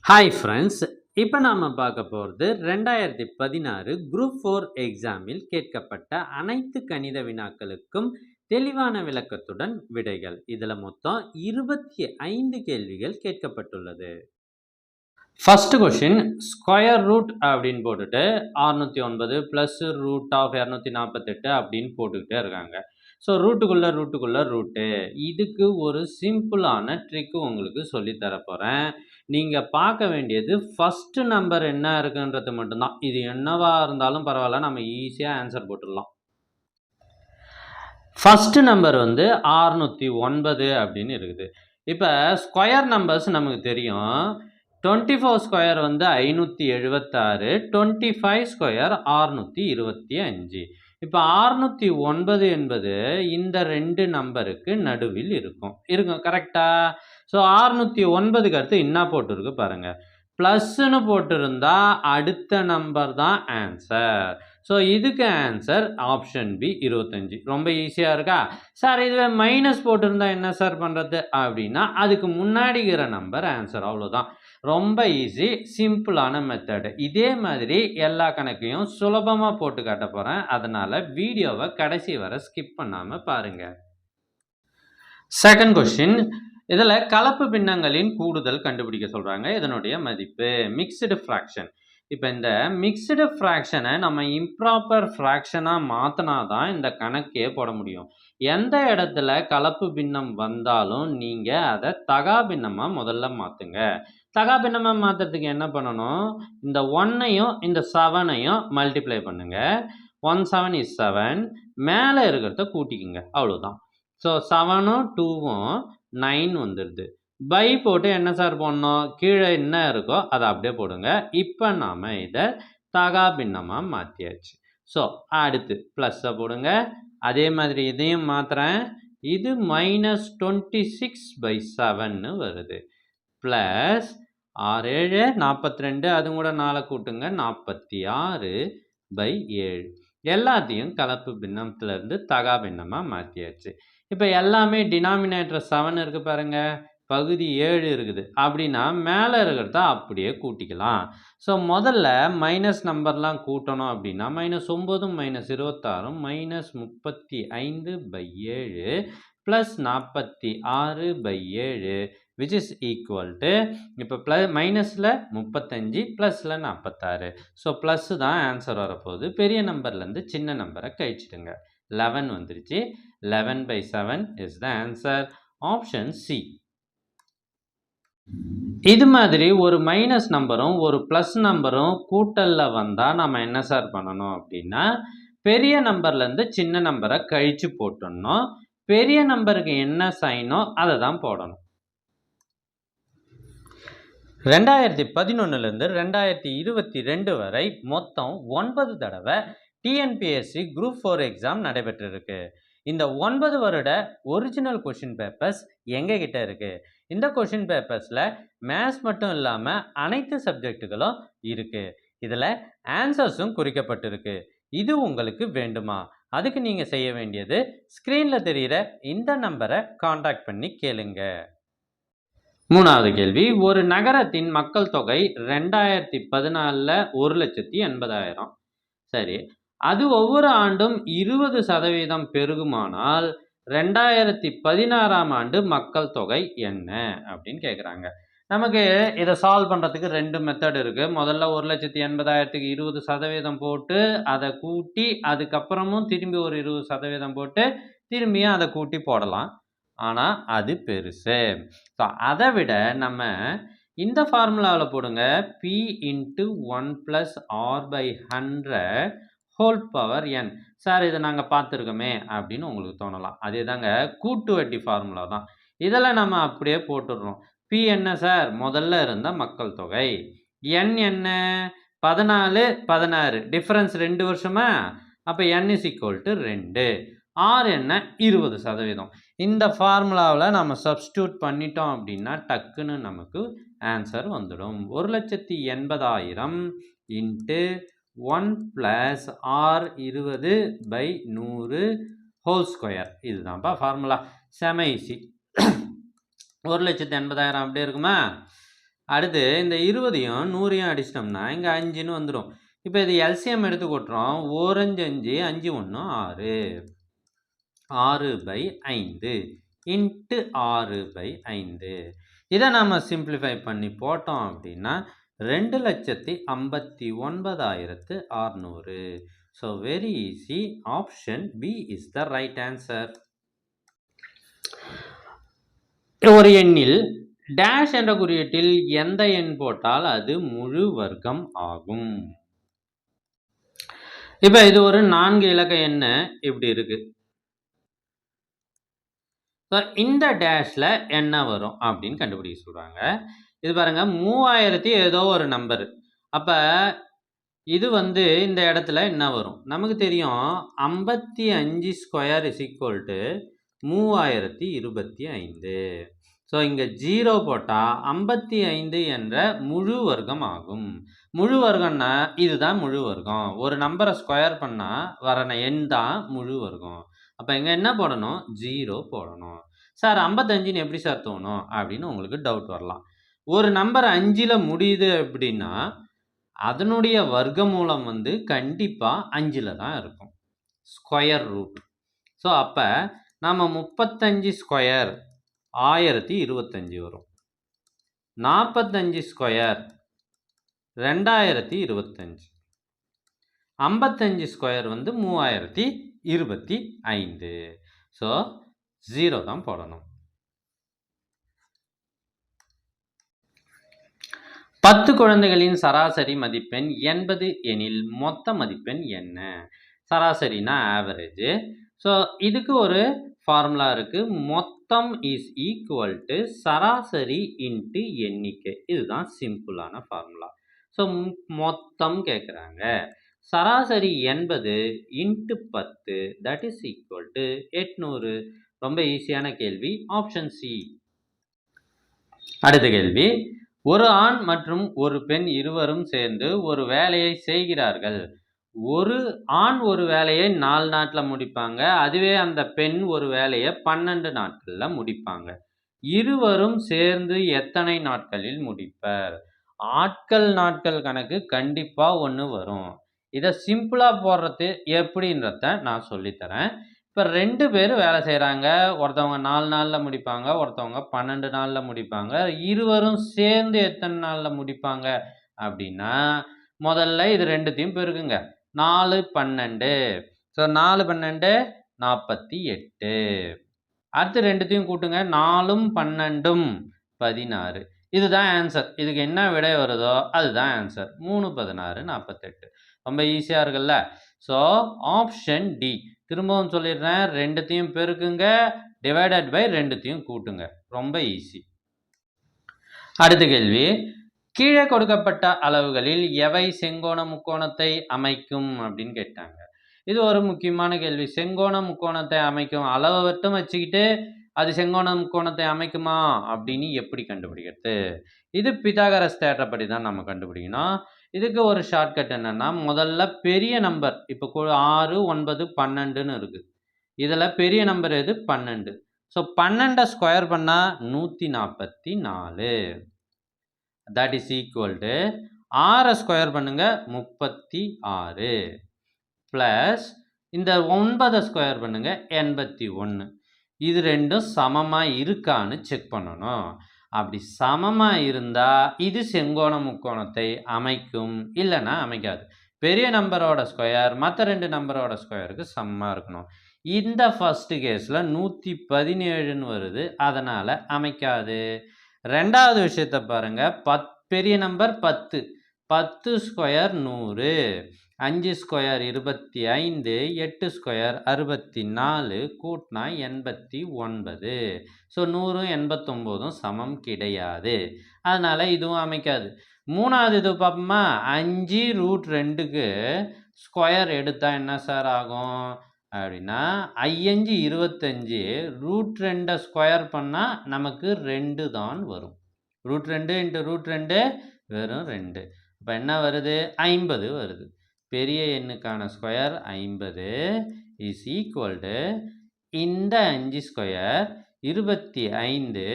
Hi friends, இப்போ நாம் பார்க்க போகிறது 2016 குரூப் 4 எக்ஸாமில் கேட்கப்பட்ட அனைத்து கணித வினாக்களுக்கும் தெளிவான விளக்கத்துடன் விடைகள். இதில் மொத்தம் 25 கேள்விகள் கேட்கப்பட்டுள்ளது. ஃபர்ஸ்ட் கொஷின், ஸ்கொயர் ரூட் அப்படின்னு போட்டுட்டு 609 ப்ளஸ் ரூட் ஆஃப் 248 அப்படின்னு போட்டுக்கிட்டே இருக்காங்க. ஸோ ரூட்டுக்குள்ளே ரூட்டு இதுக்கு ஒரு சிம்பிளான ட்ரிக்கு உங்களுக்கு சொல்லித்தர போகிறேன். நீங்கள் பார்க்க வேண்டியது ஃபஸ்ட்டு நம்பர் என்ன இருக்குன்றது மட்டும்தான். இது என்னவாக இருந்தாலும் பரவாயில்ல, நம்ம ஈஸியாக ஆன்சர் போட்டுடலாம். ஃபஸ்ட்டு நம்பர் வந்து 609 அப்படின்னு இருக்குது. இப்போ ஸ்கொயர் நம்பர்ஸ் நமக்கு தெரியும். 24 ஸ்கொயர் வந்து 576, 25 ஸ்கொயர் 625. இப்போ 609 என்பது இந்த 2 நம்பருக்கு நடுவில் இருக்கும் கரெக்டா? ஸோ 609க்கு அடுத்து என்ன போட்டிருக்கு பாருங்க, ப்ளஸ்ன்னு போட்டிருந்தா அடுத்த நம்பர் தான் ஆன்சர். ஸோ இதுக்கு ஆன்சர் ஆப்ஷன் பி 25. ரொம்ப ஈஸியாக இருக்கா சார்? இதுவே மைனஸ் போட்டிருந்தா என்ன சார் பண்ணுறது அப்படின்னா, அதுக்கு முன்னாடிக்கிற நம்பர் ஆன்சர், அவ்வளோதான். ரொம்ப ஈஸி, சிம்பிளான மெத்தடு. இதே மாதிரி எல்லா கணக்கையும் சுலபமாக போட்டு காட்ட போகிறேன். அதனால் வீடியோவை கடைசி வரை ஸ்கிப் பண்ணாமல் பாருங்கள். செகண்ட் கொஸ்டின், இதில் கலப்பு பின்னங்களின் கூடுதல் கண்டுபிடிக்க சொல்கிறாங்க. இதனுடைய மதிப்பு மிக்ஸ்டு ஃப்ராக்ஷன். இப்போ இந்த மிக்ஸ்டு ஃப்ராக்ஷனை நம்ம இம்ப்ராப்பர் ஃப்ராக்ஷனாக மாற்றினா தான் இந்த கணக்கே போட முடியும். எந்த இடத்துல கலப்பு பின்னம் வந்தாலும் நீங்கள் அதை தகா பின்னமாக முதல்ல மாற்றுங்க. தகா பின்னமாக மாற்றுறதுக்கு என்ன பண்ணணும், இந்த 1ஐயும் இந்த 7ஐயும் மல்டிப்ளை பண்ணுங்கள். 1 7 is 7, மேலே இருக்கிறத கூட்டிக்குங்க, அவ்வளோதான். ஸோ 7ம் 2ம் 9 வந்துடுது. பை போட்டு என்ன சார் பண்ணணும், கீழே என்ன இருக்கோ அதை அப்படியே போடுங்க. இப்போ நாம் இதை தகா பின்னமாக மாற்றியாச்சு. ஸோ அடுத்து ப்ளஸ்ஸை போடுங்க. அதே மாதிரி இதையும் மாற்றுறேன். இது -26/7 வருது. ப்ளஸ் 6 7 42, அது கூட 4 கூட்டுங்க, 46/7. எல்லாத்தையும் கலப்பு பின்னத்திலேருந்து தகா பின்னமாக மாற்றியாச்சு. இப்போ எல்லாமே டினாமினேட்டர் 7 இருக்குது பாருங்கள், பகுதி 7 இருக்குது. அப்படின்னா மேலே இருக்கிறத அப்படியே கூட்டிக்கலாம். ஸோ முதல்ல மைனஸ் நம்பர்லாம் கூட்டணும் அப்படின்னா -9 -26 -35/7 plus 46/7 which is equal to, இப்போ மைனஸில் 35 ப்ளஸில் 46. ஸோ ப்ளஸ் தான் ஆன்சர் வரப்போகுது. பெரிய நம்பர்லேருந்து சின்ன நம்பரை கழிச்சிடுங்க. 11 வந்துருச்சு. 11/7 is the answer, option C. இது மாதிரி ஒரு மைனஸ் நம்பரும் ஒரு ப்ளஸ் நம்பரும் கூட்டலில் வந்தால் நம்ம என்ன சார் பண்ணணும் அப்படின்னா, பெரிய நம்பர்லேருந்து சின்ன நம்பரை கழித்து போட்டுடணும். பெரிய நம்பருக்கு என்ன சைனோ அதை தான் போடணும். 2011லேருந்து 2022 வரை மொத்தம் 9 தடவை டிஎன்பிஎஸ்சி குரூப் 4 எக்ஸாம் நடைபெற்றிருக்கு. இந்த 9 வருட ஒரிஜினல் கொஷின் பேப்பர்ஸ் எங்ககிட்ட இருக்குது. இந்த கொஷின் பேப்பர்ஸில் மேத்ஸ் மட்டும் இல்லாமல் அனைத்து சப்ஜெக்டுகளும் இருக்குது. இதில் ஆன்சர்ஸும் குறிக்கப்பட்டிருக்கு. இது உங்களுக்கு வேண்டுமா? அதுக்கு நீங்கள் செய்ய வேண்டியது, ஸ்க்ரீனில் தெரிகிற இந்த நம்பரை காண்டாக்ட் பண்ணி கேளுங்க. மூணாவது கேள்வி, ஒரு நகரத்தின் மக்கள் தொகை 2014 1,80,000. சரி, அது ஒவ்வொரு ஆண்டும் 20% பெருகுமானால் 2016ஆம் ஆண்டு மக்கள் தொகை என்ன அப்படின்னு கேட்குறாங்க. நமக்கு இதை சால்வ் பண்ணுறதுக்கு 2 மெத்தட் இருக்குது. முதல்ல 1,80,000க்கு 20% போட்டு அதை கூட்டி, அதுக்கப்புறமும் திரும்பி ஒரு 20% போட்டு திரும்பியும் அதை கூட்டி போடலாம். ஆனால் அது பெருசு. ஸோ அதை விட நம்ம இந்த ஃபார்முலாவில் போடுங்க, P × 1 + R/100 whole power n. Sir இதை நாங்கள் பார்த்துருக்கோமே அப்படின்னு உங்களுக்கு தோணலாம். அதே தாங்க, கூட்டு வட்டி ஃபார்முலா தான். இதில் நம்ம அப்படியே போட்டுடுறோம். P என்ன சார், முதல்ல இருந்த மக்கள் தொகை. n என்ன, 14 16, டிஃப்ரென்ஸ் 2 வருஷமா, அப்போ n = 2. R என்ன, 20%. இந்த ஃபார்முலாவில் நம்ம சப்ஸ்டியூட் பண்ணிட்டோம் அப்படின்னா டக்குன்னு நமக்கு ஆன்சர் வந்துடும். 1,80,000 × 1 + R20/100 ஹோல் ஸ்கொயர். இதுதான்ப்பா ஃபார்முலா. செம ஈஸி. 1,80,000 அப்படியே இருக்குமா, அடுத்து இந்த 20யும் 100யும் அடிச்சிட்டோம்னா இங்கே 5ன்னு வந்துடும். இப்போ இது எல்சிஎம் எடுத்து கொட்டுறோம். 4 5 5 5 1 6 6/5 இன்ட்டு 6/5. இதை நம்ம சிம்பிளிஃபை பண்ணி போட்டோம் அப்படின்னா 2,59,600. So very easy. Option B is the right answer. ஒரு எண்ணில் டேஷ் என்ற குறியீட்டில் எந்த எண் போட்டால் அது முழு வர்க்கம் ஆகும்? இப்போ இது ஒரு 4 இலக்க எண்ணு இப்படி இருக்கு. இந்த டேஷ்ல என்ன வரும் அப்படின்னு கண்டுபிடிக்க சொல்றாங்க. இது பாருங்க 3000 ஏதோ ஒரு நம்பர். அப்ப இது வந்து இந்த இடத்துல என்ன வரும்? நமக்கு தெரியும் 55 square is equal to 3025. So இங்கே 0 போட்டால் 55 என்ற முழு வர்க்கம் ஆகும். முழு வர்க்கம்னா இதுதான் முழு வர்க்கம். ஒரு நம்பரை ஸ்கொயர் பண்ணால் வர எண் தான் முழு வர்க்கம். அப்போ இங்கே என்ன போடணும்? 0 போடணும். சார் 55ன்னு எப்படி சார் தோணும் அப்படின்னு உங்களுக்கு டவுட் வரலாம். ஒரு நம்பர் 5ல் முடியுது அப்படின்னா அதனுடைய வர்க்கமூலம் வந்து கண்டிப்பாக 5ல் தான் இருக்கும். Square root. ஸோ அப்போ நம்ம 35 ஸ்கொயர் 1025 வரும். 45 ஸ்கொயர் 2025. 55 ஸ்கொயர் வந்து 3025. ஸோ 0 தான் போடணும். 10 குழந்தைகளின் சராசரி மதிப்பெண் 80 எனில் மொத்த மதிப்பெண் என்ன? சராசரினா ஆவரேஜ். ஸோ இதுக்கு ஒரு ஃபார்முலா இருக்கு. மொத்தம் இஸ் ஈக்குவல் டு சராசரி இன்ட்டு எண்ணிக்கை. இதுதான் சிம்பிளான ஃபார்முலா. ஸோ மொத்தம் கேட்குறாங்க. சராசரி 80 into 10 that is equal to 800. ரொம்ப ஈஸியான கேள்வி. Option C. அடுத்த கேள்வி. ஒரு ஆண் மற்றும் ஒரு பெண் இருவரும் சேர்ந்து ஒரு வேலையை செய்கிறார்கள். ஒரு ஆண் ஒரு வேலையை 4 நாட்டில் முடிப்பாங்க. அதுவே அந்த பெண் ஒரு வேலையை 12 நாட்களில் முடிப்பாங்க. இருவரும் சேர்ந்து எத்தனை நாட்களில் முடிப்பர்? நாட்கள் கணக்கு கண்டிப்பாக ஒன்று வரும். இதை சிம்பிளாக போடுறது எப்படின்றத நான் சொல்லித்தரேன். இப்போ 2 பேர் வேலை செய்கிறாங்க. ஒருத்தவங்க 4 நாளில் முடிப்பாங்க, ஒருத்தவங்க 12 நாளில் முடிப்பாங்க. இருவரும் சேர்ந்து எத்தனை நாளில் முடிப்பாங்க அப்படின்னா முதல்ல இது 2த்தையும் பெருக்குங்க. 4 12. ஸோ 4 12 48. அடுத்து 2த்தையும் கூட்டுங்க. 4ம் 12ம் 16. இதுதான் ஆன்சர். இதுக்கு என்ன விடை வருதோ அதுதான் ஆன்சர். 3 16 48. ரொம்ப ஈஸியாக இருக்குல்ல? So option D. திரும்பவும் சொல்லிடுறேன். 2த்தையும் பெருக்குங்க, டிவைடட் பை 2த்தையும் கூட்டுங்க. ரொம்ப ஈஸி. அடுத்த கேள்வி. கீழே கொடுக்கப்பட்ட அளவுகளில் எவை செங்கோண முக்கோணத்தை அமைக்கும் அப்படின்னு கேட்டாங்க. இது ஒரு முக்கியமான கேள்வி. செங்கோண முக்கோணத்தை அமைக்கும் அளவை மட்டும் வச்சுக்கிட்டு அது செங்கோண முக்கோணத்தை அமைக்குமா அப்படின்னு எப்படி கண்டுபிடிக்கிறது? இது பித்தாகரஸ் தேற்றப்படி தான் நம்ம கண்டுபிடிக்கணும். இதுக்கு ஒரு ஷார்ட்கட் என்னன்னா, முதல்ல பெரிய நம்பர் இப்போ 6 9 12ன்னு இருக்கு. இதில் பெரிய நம்பர் எது? 12. ஸோ 12 ஸ்கொயர் பண்ணால் 144. That is equal to 6 square பண்ணுங்க 36 ப்ளஸ் இந்த 9 ஸ்கொயர் பண்ணுங்க 81. இது ரெண்டும் சமமாக இருக்கான்னு செக் பண்ணணும். அப்படி சமமாக இருந்தால் இது செங்கோண முக்கோணத்தை அமைக்கும், இல்லைன்னா அமைக்காது. பெரிய நம்பரோட ஸ்கொயர் மற்ற 2 நம்பரோட ஸ்கொயருக்கு சமமாக இருக்கணும். இந்த ஃபர்ஸ்ட் கேஸில் 117ன்னு வருது, அதனால் அமைக்காது. ரெண்டாவது விஷயத்தை பாருங்கள். பெரிய நம்பர் 10. 10 ஸ்கொயர் 100. 5 ஸ்கொயர் 25. 8 ஸ்கொயர் 64. கூட்டினா 89. ஸோ 100ம் 89ம் சமம் கிடையாது. அதனால் இதுவும் அமைக்காது. மூணாவது இது பார்ப்போமா? 5 √2க்கு ஸ்கொயர் எடுத்தால் என்ன சார் ஆகும் அப்படின்னா 5 25. √2 ஸ்கொயர் பண்ணால் நமக்கு 2 தான் வரும். √2 × √2 வெறும் 2. இப்போ என்ன வருது? 50 வருது. பெரிய எண்ணுக்கான ஸ்கொயர் 50 இஸ் ஈக்குவல் டு இந்த 5 ஸ்கொயர் 25,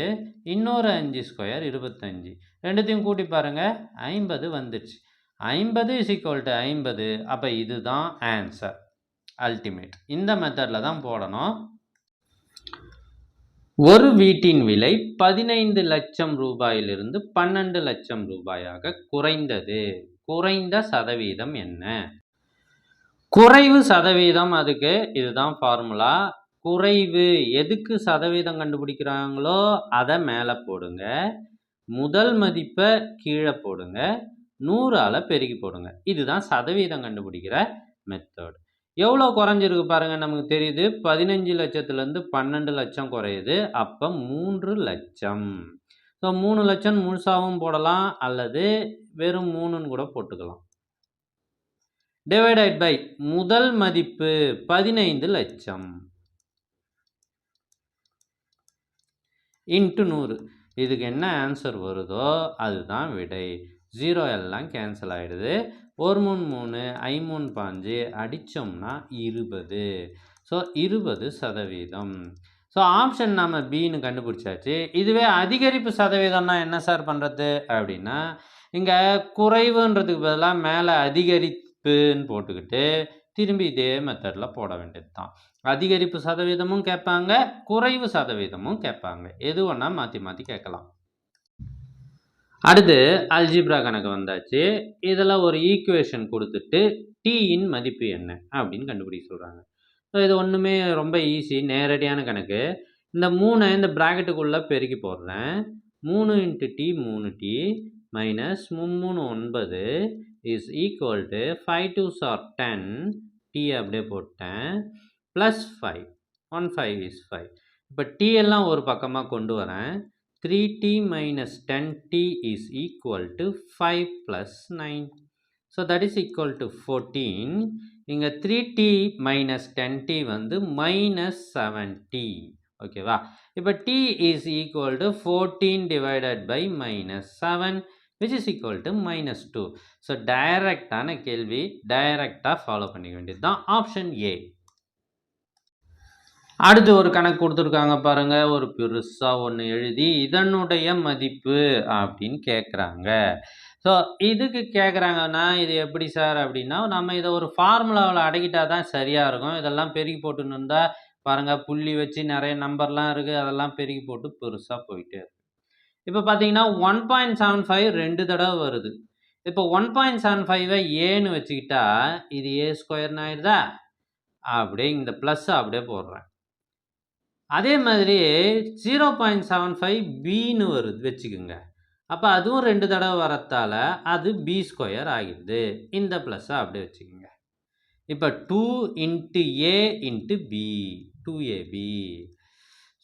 இன்னொரு 5 ஸ்கொயர் 25. ரெண்டுத்தையும் கூட்டி பாருங்க, 50 வந்துடுச்சு. 50 = 50. அப்போ இதுதான் ஆன்சர் அல்டிமேட். இந்த மெத்தடில் தான் போடணும். ஒரு வீட்டின் விலை 15 லட்சம் ரூபாயிலிருந்து 12 லட்சம் ரூபாயாக குறைந்தது. குறைந்த சதவீதம் என்ன? குறைவு சதவீதம், அதுக்கு இதுதான் ஃபார்முலா. குறைவு எதுக்கு சதவீதம் கண்டுபிடிக்கிறாங்களோ அதை மேலே போடுங்க, முதல் மதிப்பை கீழே போடுங்க, 100ஆல் பெருக்கி போடுங்க. இதுதான் சதவீதம் கண்டுபிடிக்கிற மெத்தட். எவ்வளோ குறைஞ்சிருக்கு பாருங்கள், நமக்கு தெரியுது 15 லட்சத்துலேருந்து 12 லட்சம் குறையுது. அப்போ 3 லட்சம். ஸோ 3 லட்சம் முழுசாகவும் போடலாம், அல்லது வெறும் 3ன்னு கூட போட்டுக்கலாம். டிவைடட் பை முதல் மதிப்பு 15 லட்சம் இன்ட்டு 100. இதுக்கு என்ன ஆன்சர் வருதோ அதுதான் விடை. 0 எல்லாம் கேன்சல் ஆகிடுது. 1 3 3, 5 3 5, அடித்தோம்னா 20. ஸோ 20%. ஸோ ஆப்ஷன் நம்ம பின்னு கண்டுபிடிச்சாச்சு. இதுவே அதிகரிப்பு சதவீதம்னா என்ன சார் பண்ணுறது அப்படின்னா, இங்கே குறைவுன்றதுக்கு பதிலாக மேலே அதிகரிப்புன்னு போட்டுக்கிட்டு திரும்பி இதே மெத்தடில் போட வேண்டியது தான். அதிகரிப்பு சதவீதமும் கேட்பாங்க, குறைவு சதவீதமும் கேட்பாங்க. எது ஒன்றா மாற்றி மாற்றி கேட்கலாம். அடுத்து அல்ஜிப்ரா கணக்கு வந்தாச்சு. இதில் ஒரு ஈக்குவேஷன் கொடுத்துட்டு டீயின் மதிப்பு என்ன அப்படின்னு கண்டுபிடிக்க சொல்கிறாங்க. ஸோ இது ஒன்றுமே ரொம்ப ஈஸி, நேரடியான கணக்கு. இந்த 3 இந்த ப்ராக்கெட்டுக்குள்ளே பெருக்கி போடுறேன். 3 × t 3t minus 3 9 is equal to 5 2s are 10, t அப்படியே போட்டேன், ப்ளஸ் 5, 1 5 is 5. இப்போ t எல்லாம் ஒரு பக்கமாக கொண்டு வரேன். 3t minus 10t is equal to 5 plus 9. So that is equal to 14. இங்கே 3t minus 10t வந்து minus 7t. ஓகேவா? இப்போ t is equal to 14 divided by minus 7, which is equal to minus 2. So டைரக்டான கேள்வி, டைரக்டாக ஃபாலோ பண்ணிக்க வேண்டியது தான் option A. அடுத்து ஒரு கணக்கு கொடுத்துருக்காங்க பாருங்க, ஒரு பெருசாக ஒன்று எழுதி இதனுடைய மதிப்பு அப்படின்னு கேட்குறாங்க. ஸோ இதுக்கு கேட்குறாங்கன்னா இது எப்படி சார் அப்படின்னா, நம்ம இதை ஒரு ஃபார்முலாவில் அடக்கிட்டா தான் சரியாக இருக்கும். இதெல்லாம் பெருக்கி போட்டுன்னு இருந்தால் பாருங்கள், புள்ளி வச்சு நிறைய நம்பர்லாம் இருக்குது, அதெல்லாம் பெருக்கி போட்டு பெருசாக போயிட்டே இருக்கு. இப்போ பார்த்தீங்கன்னா 1.75 2 தடவை வருது. இப்போ 1.75 ஏன்னு வச்சுக்கிட்டா இது ஏ ஸ்கொயர்னு ஆயிடுதா? அப்படியே இந்த ப்ளஸ்ஸை அப்படியே போடுறேன். அதே மாதிரி 0.75 பின்னு வருது வச்சுக்கோங்க. அப்போ அதுவும் 2 தடவை வரத்தால் அது பி ஸ்கொயர் ஆகிடுது. இந்த ப்ளஸ்ஸை அப்படியே வச்சுக்கோங்க. இப்போ 2 × a × b, 2ab.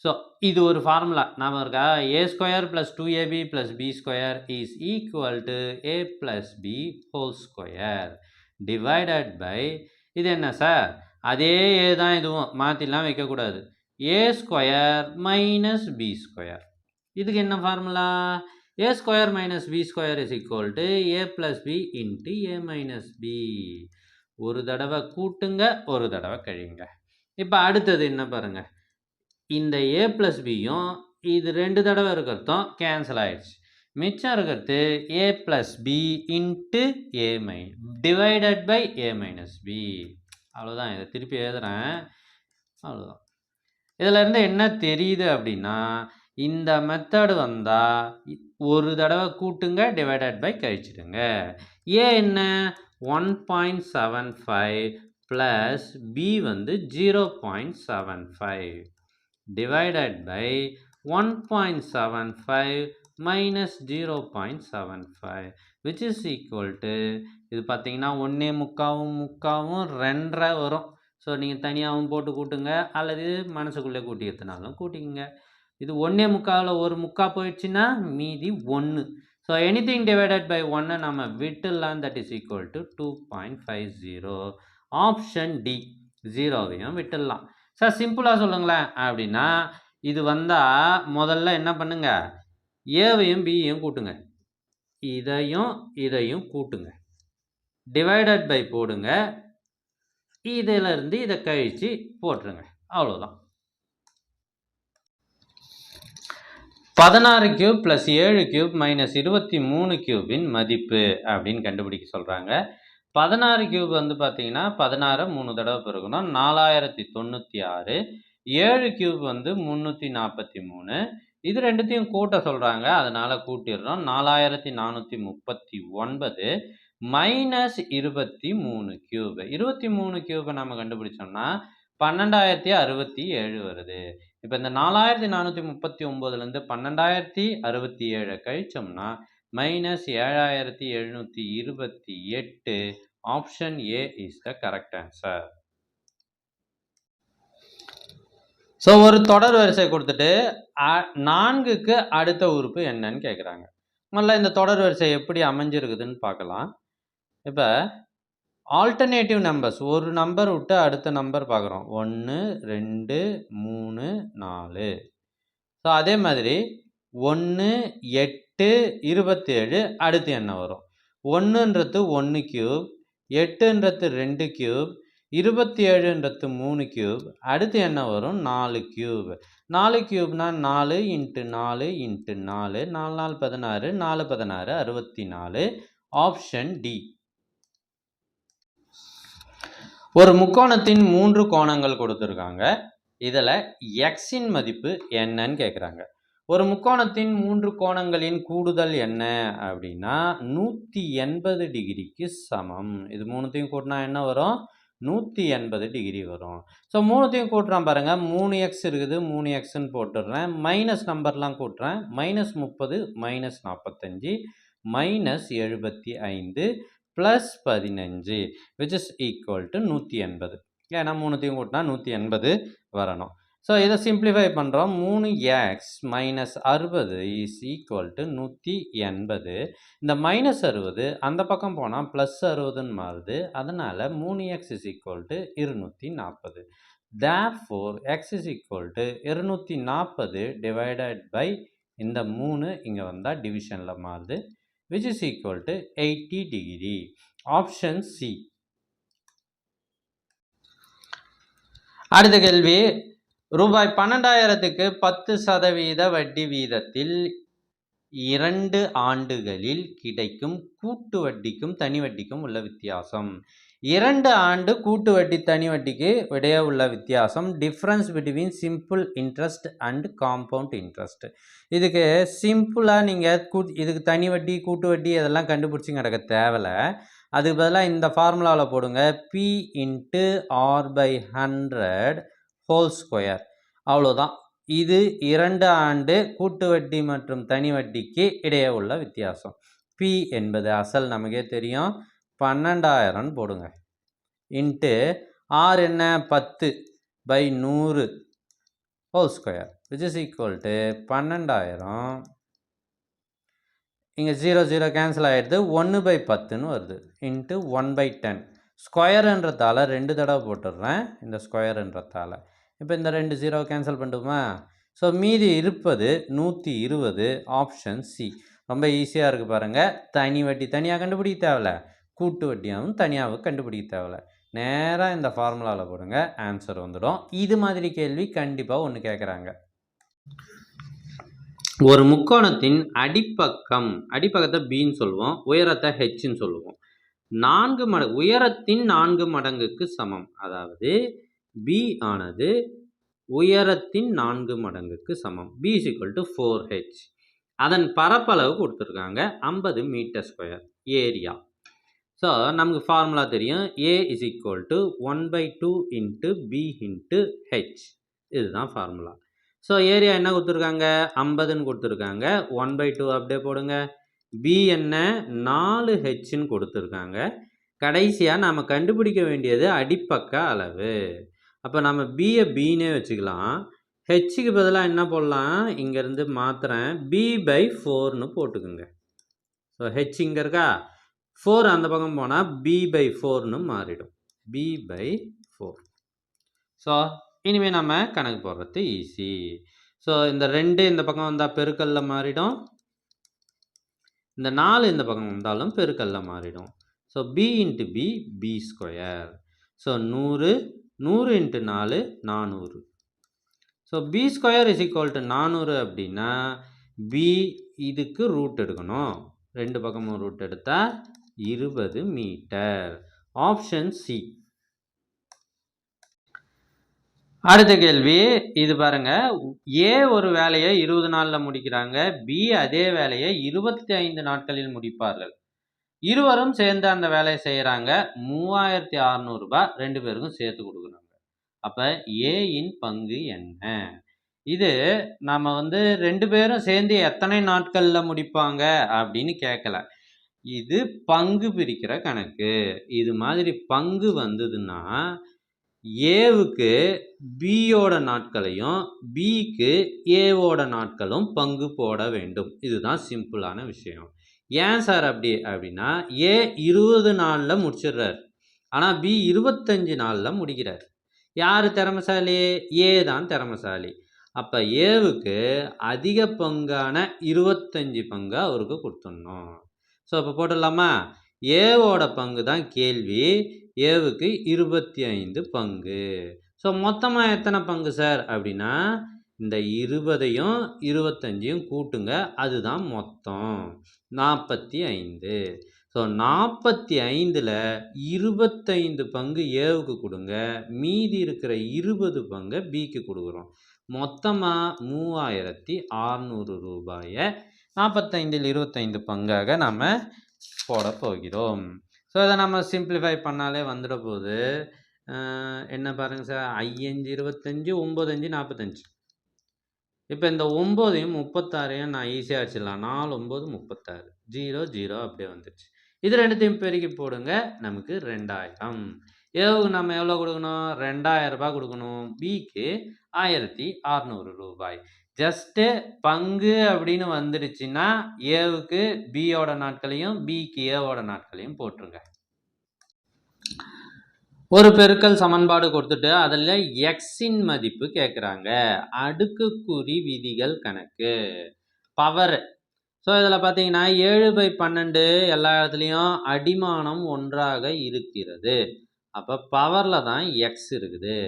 ஸோ இது ஒரு ஃபார்முலா நாம இருக்கா? a square plus 2ab plus b square is equal to a plus b whole square divided by, இது என்ன சார்? அதே ஏ தான், இதுவும் மாற்றிலாம் வைக்கக்கூடாது. a square minus b square. இதுக்கு என்ன formula? a square minus b square is equal to a plus b into a minus b. ஒரு தடவை கூட்டுங்க, ஒரு தடவை கழிங்க. இப்போ அடுத்தது என்ன பாருங்க, இந்த a ப்ளஸ் பியும் இது 2 தடவை இருக்கிறதும் கேன்சல் ஆயிடுச்சு. மிச்சம் இருக்கிறது a plus B into a divided by a minus B. அவ்வளோதான். இதை திருப்பி எழுதுகிறேன். அவ்வளோதான். இதில் இருந்து என்ன தெரியுது அப்படின்னா, இந்த மெத்தடு வந்தால் ஒரு தடவை கூட்டுங்க, டிவைடட் பை கழிச்சிடுங்க. ஏ என்ன 1.75 ப்ளஸ் பி வந்து 0.75 divided by 1.75 minus 0.75 which is equal to, இது பார்த்தீங்கன்னா 1 முக்காவும் 2.5 வரும். ஸோ நீங்கள் தனியாகவும் போட்டு கூட்டுங்க, அல்லது மனசுக்குள்ளே கூட்டிக்கிறதுனாலும் கூட்டிங்க. இது 1 முக்காவில் ஒரு முக்கா போயிடுச்சுன்னா மீதி 1. ஸோ எனிதிங் டிவைடட் பை 1 நம்ம விட்டுலாம், that is equal to 2.50. Option D 0வையும் விட்டுடலாம். சார் சிம்பிளாக சொல்லுங்களேன் அப்படின்னா, இது வந்தால் முதல்ல என்ன பண்ணுங்க, ஏவையும் பியையும் கூட்டுங்க, இதையும் கூட்டுங்க, டிவைடட் பை போடுங்க, இதிலிருந்து இதை கழித்து போட்டுருங்க. அவ்வளோதான். 16 கியூப் ப்ளஸ் 7 கியூப் மைனஸ் 23 கியூபின் மதிப்பு அப்படின்னு கண்டுபிடிக்க சொல்கிறாங்க. 16 கியூப் வந்து பார்த்தீங்கன்னா 16 3 தடவை பெருக்கணும், 4096. 7 கியூப் வந்து 343. இது ரெண்டுத்தையும் கூட்ட சொல்கிறாங்க, அதனால் கூட்டிடுறோம். 4439 மைனஸ் 23 கியூப். 23 கியூபை நம்ம கண்டுபிடிச்சோம்னா 12067 வருது. இப்போ இந்த 4439லேருந்து 12067 கழிச்சோம்னா minus 7728. Option A is the correct answer. So ஒரு தொடர் வரிசை கொடுத்துட்டு 4க்கு அடுத்த உறுப்பு என்னன்னு கேட்குறாங்க. முதல்ல இந்த தொடர் வரிசை எப்படி அமைஞ்சிருக்குதுன்னு பார்க்கலாம். இப்போ ஆல்டர்னேட்டிவ் நம்பர்ஸ் ஒரு நம்பர் விட்டு அடுத்த நம்பர் பார்க்குறோம். 1 2 3 4. ஸோ அதே மாதிரி 1 8 27 அடுத்து என்ன வரும்? 1ன்றது 1 கியூப், 8ன்றது 2 கியூப், 27ன்றது 3 கியூப், அடுத்து என்ன வரும்? 4 கியூப். 4 கியூப்னா 4 இன்ட்டு 4 இன்ட்டு 4, 4 4 16, 4 16 64. Option D. ஒரு முக்கோணத்தின் 3 கோணங்கள் கொடுத்துருக்காங்க. இதில் எக்ஸின் மதிப்பு என்னன்னு கேட்குறாங்க. ஒரு முக்கோணத்தின் 3 கோணங்களின் கூடுதல் என்ன அப்படின்னா 180 டிகிரிக்கு சமம். இது மூணுத்தையும் கூட்டினா என்ன வரும்? 180 டிகிரி வரும். ஸோ மூணுத்தையும் கூட்டுறான் பாருங்கள். 3x இருக்குது, 3xன்னு போட்டுடுறேன். மைனஸ் நம்பர்லாம் கூட்டுறேன். -30 -45 -75 +15 which is equal to 180. ஏன்னா மூணுத்தையும் கூட்டினா 180 வரணும். ஸோ இதை சிம்பிளிஃபை பண்ணுறோம். 3x - 60 is equal to 180. இந்த -60 அந்த பக்கம் போனால் +60ன்னு மாறுது. அதனால் 3x is equal to 240. Therefore x is equal to 240 divided by இந்த 3 இங்கே வந்தால் டிவிஷனில் மாறுது, which is equal to 80 degree. Option C. அடுத்த கேள்வி, ரூபாய் 12,000க்கு 10% வட்டி வீதத்தில் 2 ஆண்டுகளில் கிடைக்கும் கூட்டு வட்டிக்கும் தனி வட்டிக்கும் உள்ள வித்தியாசம். 2 ஆண்டு கூட்டு வட்டி தனி வட்டிக்கு இடையே உள்ள வித்தியாசம். Difference between simple interest and compound interest. இதுக்கு சிம்பிளாக நீங்கள் இதுக்கு தனி வட்டி கூட்டு வட்டி இதெல்லாம் கண்டுபிடிச்சி கிடக்க தேவையில்லை. அதுக்கு பதிலாக இந்த ஃபார்முலாவில் போடுங்க. P × R/100 whole square. அவ்வளோதான். இது 2 ஆண்டு கூட்டு வட்டி மற்றும் தனி வட்டிக்கு இடையே உள்ள வித்தியாசம். P என்பது அசல் நமக்கே தெரியும், 12,000 போடுங்க. இன்ட்டு R என்ன? 10/100 whole square which is equal to 12,000. இங்கே 0 0 கேன்சல் ஆகிடுது, 1/10ன்னு வருது. இன்ட்டு 1/10 ஸ்கொயருன்றதால 2 தடவை போட்டுடுறேன் இந்த ஸ்கொயருன்றதால. இப்போ இந்த 2 0 கேன்சல் பண்ணிட்டுமா? ஸோ மீதி இருப்பது 120. Option C. ரொம்ப ஈஸியாக இருக்குது பாருங்கள். தனி வட்டி தனியாக கண்டுபிடிக்க தேவையில்ல, கூட்டு வட்டியாகவும் தனியாக கண்டுபிடிக்க தேவையில்ல. நேராக இந்த ஃபார்முலாவில் போடுங்க, ஆன்சர் வந்துடும். இது மாதிரி கேள்வி கண்டிப்பாக ஒன்று கேட்குறாங்க. ஒரு முக்கோணத்தின் அடிப்பக்கத்தை பின்னு சொல்லுவோம், உயரத்தை ஹெச்ன்னு சொல்லுவோம். 4 மடங்கு உயரத்தின் 4 மடங்குக்கு சமம். அதாவது பி ஆனது உயரத்தின் 4 மடங்குக்கு சமம். B is equal to 4h. அதன் பரப்பளவு கொடுத்துருக்காங்க 50 m². ஏரியா. ஸோ நமக்கு ஃபார்முலா தெரியும். A is equal to 1/2 × B × h. இதுதான் ஃபார்முலா. ஸோ ஏரியா என்ன கொடுத்துருக்காங்க? 50ன்னு கொடுத்துருக்காங்க. 1/2 அப்படியே போடுங்க. B என்ன? 4hன்னு கொடுத்துருக்காங்க. கடைசியாக நாம் கண்டுபிடிக்க வேண்டியது அடிப்பக்க அளவு. அப்போ நம்ம பியை பின்னே வச்சுக்கலாம். ஹெச்சுக்கு பதிலாக என்ன போடலாம்? இங்கேருந்து மாத்திரேன், B/4ன்னு போட்டுக்குங்க. ஸோ ஹெச் இங்கே இருக்கா, 4 அந்த பக்கம் போனால் B/4ன்னு மாறிடும். B/4. ஸோ இனிமேல் நம்ம கணக்கு போடுறது ஈஸி. ஸோ இந்த 2 இந்த பக்கம் வந்தால் பெருக்கல்ல மாறிடும், இந்த 4 இந்த பக்கம் வந்தாலும் பெருக்கல்ல மாறிடும். So B × B B². So 100 100 × 4 400. So B² is equal to 400 அப்படின்னா பி இதுக்கு ரூட் எடுக்கணும். 2 பக்கமும் ரூட் எடுத்தா 20 மீட்டர். Option C. அடுத்த கேள்வி இது பாருங்க. ஏ ஒரு வேலையை 20 நாள்ல முடிக்கிறாங்க. பி அதே வேலையை 25 நாட்களில் முடிப்பார்கள். இருவரும் சேர்ந்து அந்த வேலையை செய்யறாங்க. 3600 ரூபாய் 2 பேருக்கும் சேர்த்து கொடுக்குறாங்க. அப்ப ஏயின் பங்கு என்ன? இது நம்ம 2 பேரும் சேர்ந்து எத்தனை நாட்கள்ல முடிப்பாங்க அப்படின்னு கேட்கல. இது பங்கு பிரிக்கிற கணக்கு. இது மாதிரி பங்கு வந்ததுன்னா ஏவுக்கு பியோட நாட்களையும் பிக்கு ஏவோட நாட்களும் பங்கு போட வேண்டும். இதுதான் சிம்பிளான விஷயம். ஏன் சார் அப்படின்னா ஏ 20 நாள்ல முடிச்சிடுறார். ஆனா பி 25 நாள்ல முடிக்கிறார். யாரு திறமைசாலி? ஏ தான் திறமைசாலி. அப்ப ஏவுக்கு அதிக பங்கான 25 பங்கு அவருக்கு கொடுத்துடணும். ஸோ அப்போ போட்டுடலாமா? ஏவோட பங்கு தான் கேள்வி. ஏவுக்கு 25 பங்கு. ஸோ மொத்தமாக எத்தனை பங்கு சார் அப்படின்னா இந்த 20ஐயும் 25ஐயும் கூட்டுங்க. அதுதான் மொத்தம் 45. ஸோ 45ல் 25 பங்கு ஏவுக்கு கொடுங்க. மீதி இருக்கிற 20 பங்கு பிக்கு கொடுக்குறோம். மொத்தமாக 3600 ரூபாயை 45ல் 25 பங்காக நம்ம போட போகிறோம். ஸோ இதை நம்ம சிம்பிளிஃபை பண்ணாலே வந்துட போகுது. என்ன பாருங்க சார், 5 25 9 5 45. இப்போ இந்த 9ஐயும் 36ஐயும் நான் ஈஸியாக வச்சிடலாம். 4 9 36 0 0 அப்படியே வந்துடுச்சு. இது ரெண்டுத்தையும் பெருக்கி போடுங்க. நமக்கு 2000. ஏவுக்கு நம்ம எவ்வளோ கொடுக்கணும்? 2000 ரூபாய் கொடுக்கணும். பிக்கு 1600 ரூபாய். ஜஸ்ட்டு பங்கு அப்படின்னு வந்துடுச்சுன்னா ஏவுக்கு பியோட நாட்களையும் பிக்கு ஏவோட நாட்களையும் போட்டுருங்க. ஒரு பெருக்கல் சமன்பாடு கொடுத்துட்டு அதில் எக்ஸின் மதிப்பு கேட்குறாங்க. அடுக்குக்குறி விதிகள் கணக்கு. பவர். ஸோ இதில் பார்த்தீங்கன்னா 7/12 எல்லா இடத்துலையும் அடிமானம் ஒன்றாக இருக்கிறது. அப்போ பவரில் தான் எக்ஸ் இருக்குது.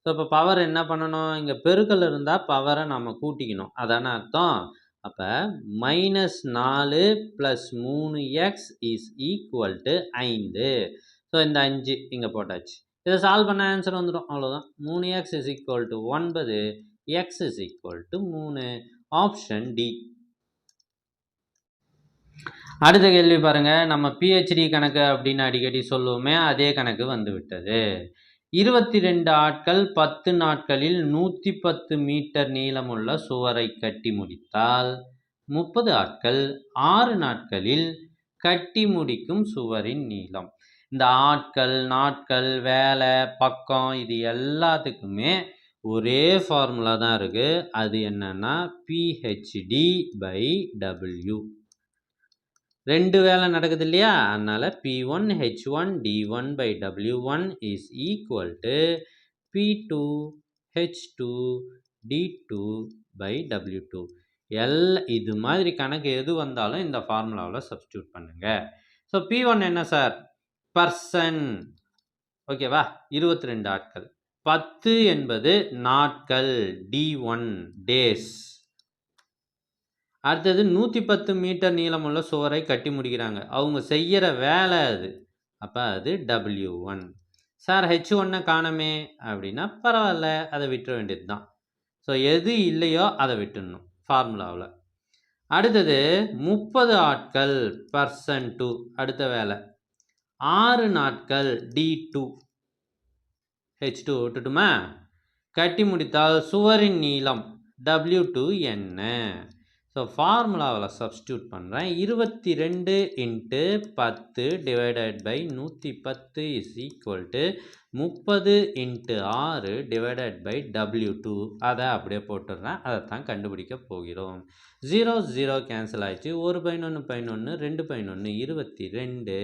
ஸோ இப்போ பவர் என்ன பண்ணணும்? இங்கே பெருக்கல் இருந்தால் பவரை நம்ம கூட்டிக்கணும். அதான அர்த்தம். அப்போ -4 + 3x = 5. ஸோ இந்த 5 இங்கே போட்டாச்சு. இதை சால்வ் பண்ண ஆன்சர் வந்துடும். அவ்வளோதான். 3x = 9, x = 3. Option D. அடுத்த கேள்வி பாருங்க. நம்ம பிஹெச்டி கணக்கு அப்படின்னு அடிக்கடி சொல்லுவோமே, அதே கணக்கு வந்து விட்டது. 22 ஆட்கள் 10 நாட்களில் 110 மீட்டர் நீளமுள்ள சுவரை கட்டி முடித்தால் 30 ஆட்கள் 6 நாட்களில் கட்டி முடிக்கும் சுவரின் நீளம். இந்த ஆட்கள், நாட்கள், வேலை, பக்கம் இது எல்லாத்துக்குமே ஒரே ஃபார்முலா தான் இருக்கு. அது என்னன்னா PhD/W. 2 வேலை நடக்குது இல்லையா? அதனால P1 H1 D1/W1 = P2 H2 D2/W2. இது மாதிரி கணக்கு எது வந்தாலும் இந்த ஃபார்முலாவில் சப்ஸ்டியூட் பண்ணுங்க. ஸோ P1 என்ன சார்? பர்சன். ஓகேவா? 22 ஆட்கள். 10 என்பது நாட்கள். D1 days. அடுத்தது 110 மீட்டர் நீளமுள்ள சுவரை கட்டி முடிக்கிறாங்க. அவங்க செய்கிற வேலை அது. அப்போ அது W1. சார் H1 காணமே அப்படின்னா பரவாயில்ல, அதை விட்டுற வேண்டியது தான். ஸோ எது இல்லையோ அதை விட்டுடணும் ஃபார்முலாவில். அடுத்தது 30 ஆட்கள் பர்சன் 2. அடுத்த வேலை 6 நாட்கள் D2. H2 விட்டுட்டுமா? கட்டி முடித்தால் சுவரின் நீளம் W2 என்ன? ஸோ ஃபார்முலாவில் சப்ஸ்டியூட் பண்ணுறேன். 22 × 10 / 110 = 30 × 6 / W2. அதை அப்படியே போட்டுடுறேன். அதை தான் கண்டுபிடிக்க போகிறோம். 0 0 கேன்சல் ஆயிடுச்சு. 1 11 11 2 11 22.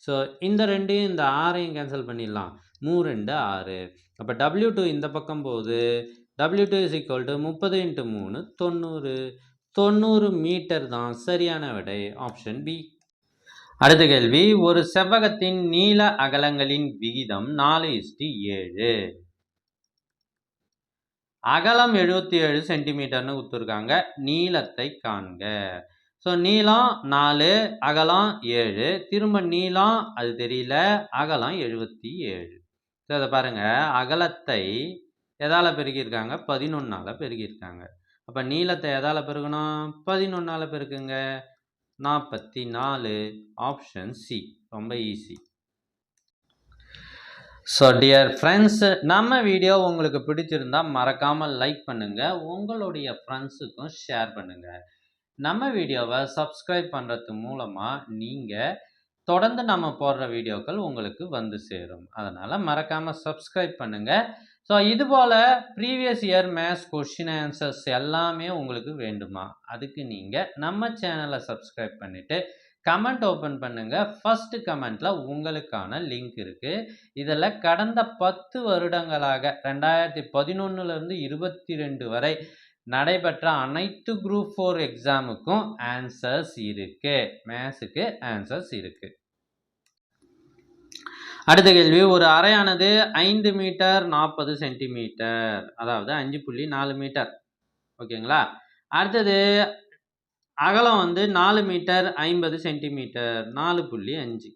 ஸோ இந்த 2ஐயும் இந்த 6ஐயும் கேன்சல் பண்ணிடலாம். 3 2 6. அப்போ W2 இந்த பக்கம் போகுது. W2 = 30 × 3 90. 90 மீட்டர் தான் சரியான விடை. Option B. அடுத்த கேள்வி. ஒரு செவ்வகத்தின் நீள அகலங்களின் விகிதம் 4:7. அகலம் 77 சென்டிமீட்டர்னு கொடுத்துருக்காங்க. நீளத்தை காண்க. ஸோ நீளம் 4, அகலம் 7. திரும்ப நீளம் அது தெரியல, அகலம் 77. ஸோ அதை பாருங்கள், அகலத்தை எதால் பெருக்கியிருக்காங்க? 11ஆல் பெருக்கியிருக்காங்க. அப்போ நீளத்தை எதால் பெருக்கணும்? 11ஆல் பெருக்குங்க. 44. Option C. ரொம்ப ஈஸி. ஸோ டியர் ஃப்ரெண்ட்ஸ், நம்ம வீடியோ உங்களுக்கு பிடிச்சிருந்தா மறக்காமல் லைக் பண்ணுங்கள், உங்களுடைய ஃப்ரெண்ட்ஸுக்கும் ஷேர் பண்ணுங்கள். நம்ம வீடியோவை சப்ஸ்கிரைப் பண்ணுறது மூலமாக நீங்கள் தொடர்ந்து நம்ம போடுற வீடியோக்கள் உங்களுக்கு வந்து சேரும். அதனால் மறக்காமல் சப்ஸ்கிரைப் பண்ணுங்கள். ஸோ இதுபோல் previous year maths question answers எல்லாமே உங்களுக்கு வேண்டுமா? அதுக்கு நீங்கள் நம்ம சேனலை சப்ஸ்கிரைப் பண்ணிவிட்டு கமெண்ட் ஓப்பன் பண்ணுங்கள். ஃபஸ்ட்டு கமெண்ட்டில் உங்களுக்கான லிங்க் இருக்குது. இதில் கடந்த 10 வருடங்களாக 2011லேருந்து 22 வரை நடைபெற்ற அனைத்து குரூப் 4 எக்ஸாமுக்கும் ஆன்சர்ஸ் இருக்குது. மேத்ஸுக்கு ஆன்சர்ஸ் இருக்குது. அடுத்த கேள்வி, ஒரு அறையானது 5 மீட்டர் 40 சென்டிமீட்டர், அதாவது 5.4 மீட்டர். ஓகேங்களா? அடுத்தது அகலம் 4 மீட்டர் 50 சென்டிமீட்டர், 4.5.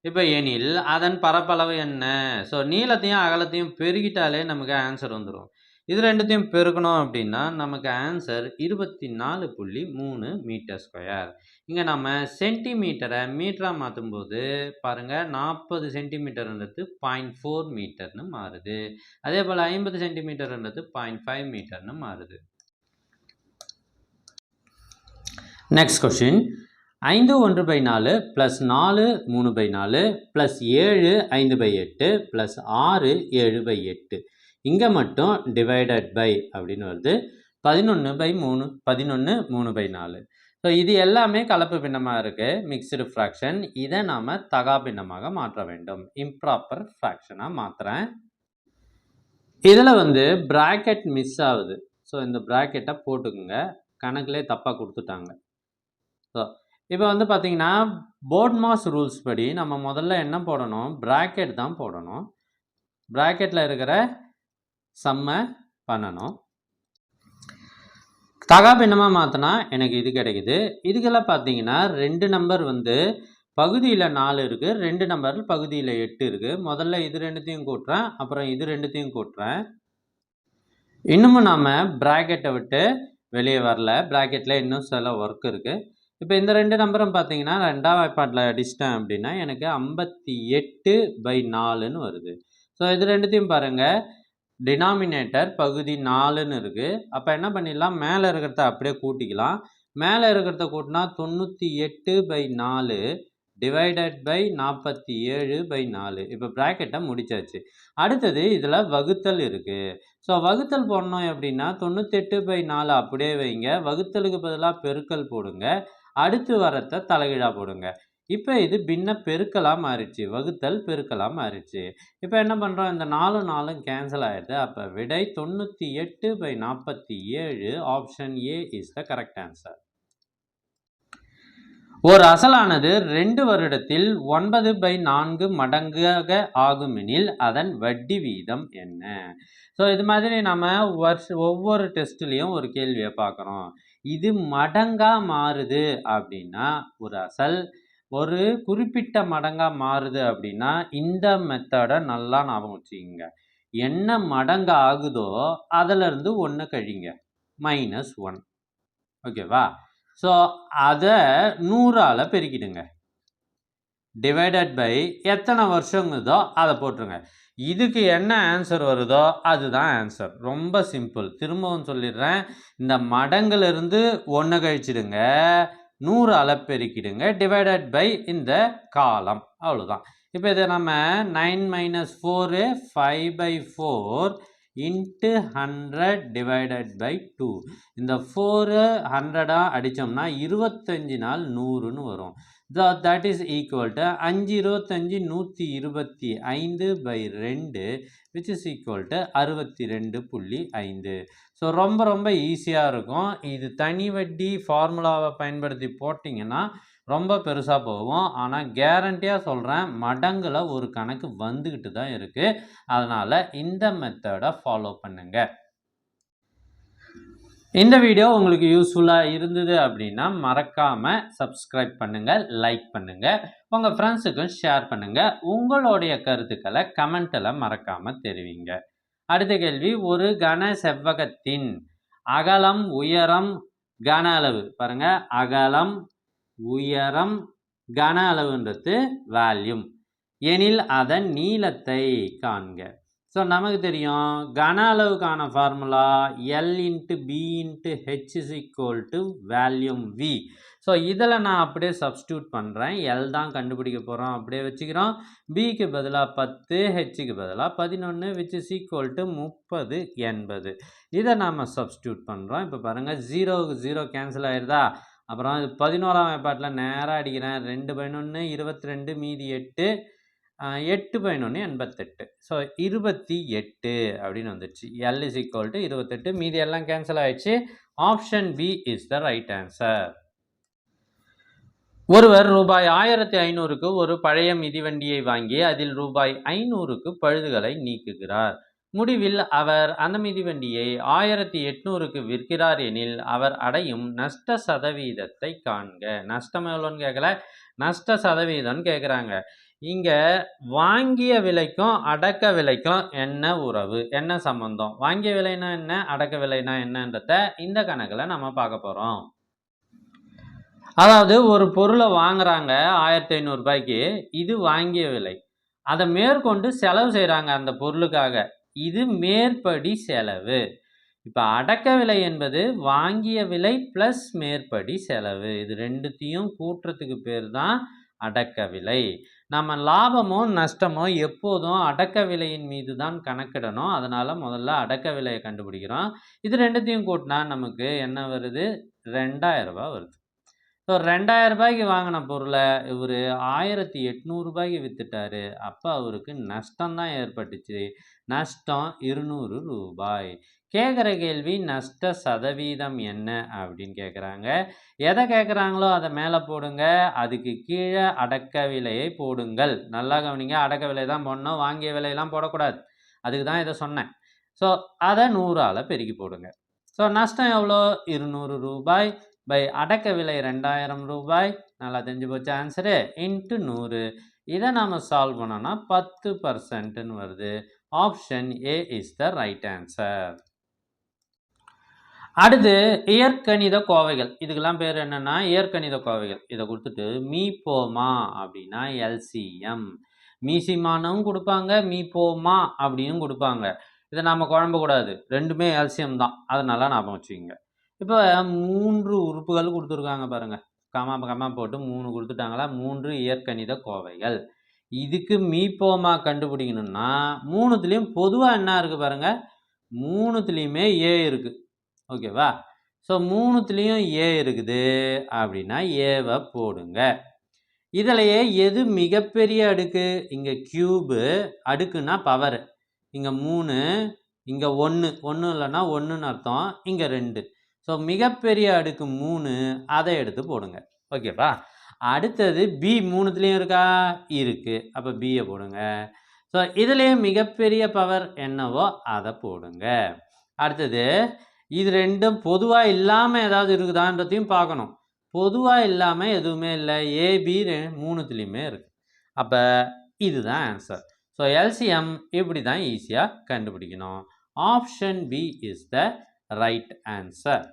இப்போ எனில் அதன் பரப்பளவு என்ன? ஸோ நீளத்தையும் அகலத்தையும் பெருகிட்டாலே நமக்கு ஆன்சர் வந்துடும். இது ரெண்டுத்தையும் பெருக்கணும் அப்படின்னா நமக்கு ஆன்சர் 24.3 மீட்டர் ஸ்கொயர். இங்கே நம்ம சென்டிமீட்டரை மீட்டராக மாற்றும் போது பாருங்கள், 40 சென்டிமீட்டர்ன்றது 0.4 மீட்டர்னு மாறுது. அதே போல் 50 சென்டிமீட்டர்ன்றது 0.5 மீட்டர்னு மாறுது. Next question, 5 1/4 plus 4 3/4 plus 7 5/8 plus 6 7/8. இங்கே மட்டும் டிவைடட் பை அப்படின்னு வருது. 11/3 11 3/4. ஸோ இது எல்லாமே கலப்பு பின்னமாக இருக்குது, மிக்சடு ஃப்ராக்ஷன். இதை நாம் தகா பின்னமாக மாற்ற வேண்டும். இம்ப்ராப்பர் ஃப்ராக்ஷனாக மாற்றுறேன். இதில் ப்ராக்கெட் மிஸ் ஆகுது. ஸோ இந்த ப்ராக்கெட்டை போட்டுக்குங்க, கணக்கிலே தப்பாக கொடுத்துட்டாங்க. ஸோ இப்போ பார்த்தீங்கன்னா போர்ட்மாஸ் ரூல்ஸ் படி நம்ம முதல்ல என்ன போடணும்? ப்ராக்கெட் தான் போடணும். ப்ராக்கெட்டில் இருக்கிற சம்மை பண்ணணும். தகா பின்னமாக மாற்றினா எனக்கு இது கிடைக்குது. இதுக்கெல்லாம் பார்த்தீங்கன்னா 2 நம்பர் பகுதியில் 4 இருக்குது, 2 நம்பர் பகுதியில் 8 இருக்குது. முதல்ல இது ரெண்டுத்தையும் கூட்டுறேன், அப்புறம் இது ரெண்டுத்தையும் கூட்டுறேன். இன்னமும் நாம் ப்ராக்கெட்டை விட்டு வெளியே வரல. ப்ராக்கெட்டில் இன்னும் சில ஒர்க் இருக்குது. இப்போ இந்த 2 நம்பரும் பார்த்தீங்கன்னா 2ஆம் வாய்ப்பாட்டில் அடிச்சிட்டேன் அப்படின்னா எனக்கு 58/4ன்னு வருது. ஸோ இது ரெண்டுத்தையும் பாருங்கள், டினாமினேட்டர் பகுதி 4ன்னு இருக்குது. அப்போ என்ன பண்ணிடலாம்? மேலே இருக்கிறத அப்படியே கூட்டிக்கலாம். மேலே இருக்கிறத கூட்டினா 98/4 டிவைடட் பை 47/4. இப்போ ப்ராக்கெட்டை முடிச்சாச்சு. அடுத்தது இதில் வகுத்தல் இருக்குது. ஸோ வகுத்தல் போடணும் அப்படின்னா 98/4 அப்படியே வைங்க, வகுத்தலுக்கு பதிலாக பெருக்கல் போடுங்க, அடுத்து வரத்தை தலைகீழாக போடுங்க. இப்போ இது பின்ன பெருக்கலாக மாறிடுச்சு, வகுத்தல் பெருக்கலாக மாறிடுச்சு. இப்போ என்ன பண்ணுறோம்? இந்த 4 கேன்சல் ஆகிடுது. அப்போ விடை 98/47. Option A is the correct answer. ஒரு அசலானது 2 வருடத்தில் 9/4 மடங்காக ஆகுமெனில் அதன் வட்டி வீதம் என்ன? ஸோ இது மாதிரி நம்ம ஒவ்வொரு டெஸ்ட்லேயும் ஒரு கேள்வியை பார்க்குறோம். இது மடங்காக மாறுது அப்படின்னா ஒரு அசல் ஒரு குறிப்பிட்ட மடங்காக மாறுது அப்படின்னா இந்த மெத்தடை நல்லா ஞாபகம் வச்சுக்கிங்க. என்ன மடங்கு ஆகுதோ அதிலிருந்து 1 கழிங்க, -1. ஓகேவா? ஸோ அதை 100ஆல் பெருக்கிடுங்க, டிவைடட் பை எத்தனை வருஷங்குதோ அதை போட்டுருங்க. இதுக்கு என்ன ஆன்சர் வருதோ அதுதான் ஆன்சர். ரொம்ப சிம்பிள். திரும்பவும் சொல்லிடுறேன், இந்த மடங்குலேருந்து 1 கழிச்சிடுங்க, 100ஆல் பெருக்கிடுங்க, டிவைடட் பை இந்த காலம். அவ்வளோதான். இப்போ இதை நம்ம 9 - 4 5/4 இன்ட்டு 100 டிவைடட் பை 2. இந்த 4 100ஆக அடித்தோம்னா 25 நாள் 100ன்னு வரும். that is equal to 5 25 125/2 which is equal to 62.5. So ரொம்ப ஈஸியாக இருக்கும். இது தனி வட்டி ஃபார்முலாவை பயன்படுத்தி போட்டிங்கன்னா ரொம்ப பெருசாக போகும். ஆனால் கேரண்டியாக சொல்கிறேன், மடங்கில் ஒரு கணக்கு வந்துக்கிட்டு தான் இருக்குது. அதனால் இந்த மெத்தடை ஃபாலோ பண்ணுங்கள். இந்த வீடியோ உங்களுக்கு யூஸ்ஃபுல்லாக இருந்தது அப்படின்னா மறக்காமல் சப்ஸ்கிரைப் பண்ணுங்கள், லைக் பண்ணுங்கள், உங்கள் ஃப்ரெண்ட்ஸுக்கும் ஷேர் பண்ணுங்கள். உங்களுடைய கருத்துக்களை கமெண்ட்டில் மறக்காமல் தெரிவிங்க. அடுத்த கேள்வி, ஒரு கன செவ்வகத்தின் அகலம், உயரம், கன அளவு. பாருங்க, அகலம், உயரம், கன அளவுன்றது வேல்யூம் எனில் அதன் நீளத்தை காண்க. ஸோ நமக்கு தெரியும் கன அளவுக்கான formula L into B into H is equal to volume V. So இதில் நான் அப்படியே சப்ஸ்டியூட் பண்ணுறேன். எல் தான் கண்டுபிடிக்க போகிறோம், அப்படியே வச்சுக்கிறோம். பிக்கு பதிலாக 10, ஹெச்சுக்கு பதிலாக 11, விச் இஸ் ஈக்குவல் டு 30, 80. இதை நாம் சப்ஸ்டியூட் பண்ணுறோம். இப்போ பாருங்கள், 0க்கு 0 கேன்சல் ஆகிடுதா. அப்புறம் 11ஆம் வாய்ப்பாட்டில் நேராக அடிக்கிறேன். 2 11 22, மீதி 8, 8 11 88. ஸோ 28 அப்படின்னு வந்துடுச்சு. L is equal to 28. மீதி எல்லாம் கேன்சல் ஆயிடுச்சு. Option B is the right answer. ஒருவர் ரூபாய் 1500க்கு ஒரு பழைய மிதிவண்டியை வாங்கி அதில் ரூபாய் 500க்கு பழுதுகளை நீக்குகிறார். முடிவில் அவர் அந்த மிதிவண்டியை 1800க்கு விற்கிறார் எனில் அவர் அடையும் நஷ்ட சதவீதத்தை காண்க. நஷ்டம் எவ்வளோன்னு கேட்கல, நஷ்ட சதவீதம்னு கேட்குறாங்க. இங்கே வாங்கிய விலைக்கும் அடக்க விலைக்கும் என்ன உறவு, என்ன சம்பந்தம்? வாங்கிய விலைனா என்ன, அடக்க விலைனா என்னன்றத இந்த கணக்கில் நம்ம பார்க்க போகிறோம். அதாவது ஒரு பொருளை வாங்குறாங்க 1500 ரூபாய்க்கு, இது வாங்கிய விலை. அதை மேற்கொண்டு செலவு செய்கிறாங்க அந்த பொருளுக்காக, இது மேற்படி செலவு. இப்போ அடக்க விலை என்பது வாங்கிய விலை ப்ளஸ் மேற்படி செலவு. இது ரெண்டுத்தையும் கூட்டுறதுக்கு பேர் தான் அடக்க விலை. நம்ம லாபமோ நஷ்டமோ எப்போதும் அடக்க விலையின் மீது தான் கணக்கிடணும். அதனால் முதல்ல அடக்க விலையை கண்டுபிடிக்கிறோம். இது ரெண்டுத்தையும் கூட்டினா நமக்கு என்ன வருது, 2000 ரூபாய் வருது. ஸோ 2000 ரூபாய்க்கு வாங்கின பொருளை இவர் 1800 ரூபாய்க்கு விற்றுட்டாரு. அப்போ அவருக்கு நஷ்டம் தான் ஏற்பட்டுச்சு. நஷ்டம் 200 ரூபாய். கேட்குற கேள்வி நஷ்ட சதவீதம் என்ன அப்படின்னு கேட்குறாங்க. எதை கேட்குறாங்களோ அதை மேலே போடுங்க, அதுக்கு கீழே அடக்க விலையை போடுங்கள். நல்லா கவனிங்க, அடக்க விலை தான் போடணும், வாங்கிய விலையெல்லாம் போடக்கூடாது. அதுக்கு தான் இதை சொன்னேன். ஸோ அதை 100ஆல் பெருக்கி போடுங்க. ஸோ நஷ்டம் எவ்வளோ, 200 ரூபாய் பை அடக்க விலை 2000 ரூபாய். நல்லா தெரிஞ்சு போச்சு ஆன்சரு. இன்ட்டு 100. இதை நாம் சால்வ் பண்ணோன்னா 10%ன்னு வருது. Option A is the right answer. அடுத்து இயற்கணித கோவைகள். இதுக்கெல்லாம் பேர் என்னென்னா இயற்கணித கோவைகள். இதை கொடுத்துட்டு மீபோமா அப்படின்னா எல்சிஎம். மீசிமானும் கொடுப்பாங்க, மீபோமா அப்படின்னு கொடுப்பாங்க. இதை நம்ம குழம்பக்கூடாது, ரெண்டுமே எல்சிஎம் தான். அதனால ஞாபகம் வச்சுக்கோங்க. இப்போ 3 உறுப்புகள் கொடுத்துருக்காங்க பாருங்கள். கமா போட்டு 3 கொடுத்துட்டாங்களா. 3 இயற்கணித கோவைகள். இதுக்கு மீபோமா கண்டுபிடிக்கணும்னா 3துலேயும் பொதுவாக என்ன இருக்குது பாருங்கள், 3துலேயுமே ஏ இருக்குது. ஓகேவா. ஸோ 3துலேயும் ஏ இருக்குது அப்படின்னா ஏவை போடுங்க. இதிலையே எது மிகப்பெரிய அடுக்கு, இங்கே க்யூபு, அடுக்குன்னா பவர். இங்கே 3, இங்கே 1 இல்லைன்னா 1ன்னு அர்த்தம், இங்கே 2. ஸோ மிகப்பெரிய அடுக்கு 3, அதை எடுத்து போடுங்க. ஓகேவா. அடுத்தது பி 3துலேயும் இருக்கா, இருக்குது. அப்போ பியை போடுங்க. ஸோ இதுலேயே மிகப்பெரிய பவர் என்னவோ அதை போடுங்க. அடுத்தது இது ரெண்டும் பொதுவாக இல்லாமல் ஏதாவது இருக்குதான்றதையும் பார்க்கணும். பொதுவாக இல்லாமல் எதுவுமே இல்லை, ஏபி 3துலேயுமே இருக்குது. அப்போ இதுதான் ஆன்சர். ஸோ எல்சிஎம் இப்படி தான் ஈஸியாக கண்டுபிடிக்கணும். Option B is the right answer.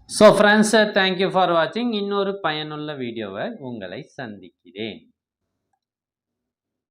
So friends, thank you for வாட்சிங். இன்னொரு பயனுள்ள வீடியோவை உங்களை சந்திக்கிறேன்.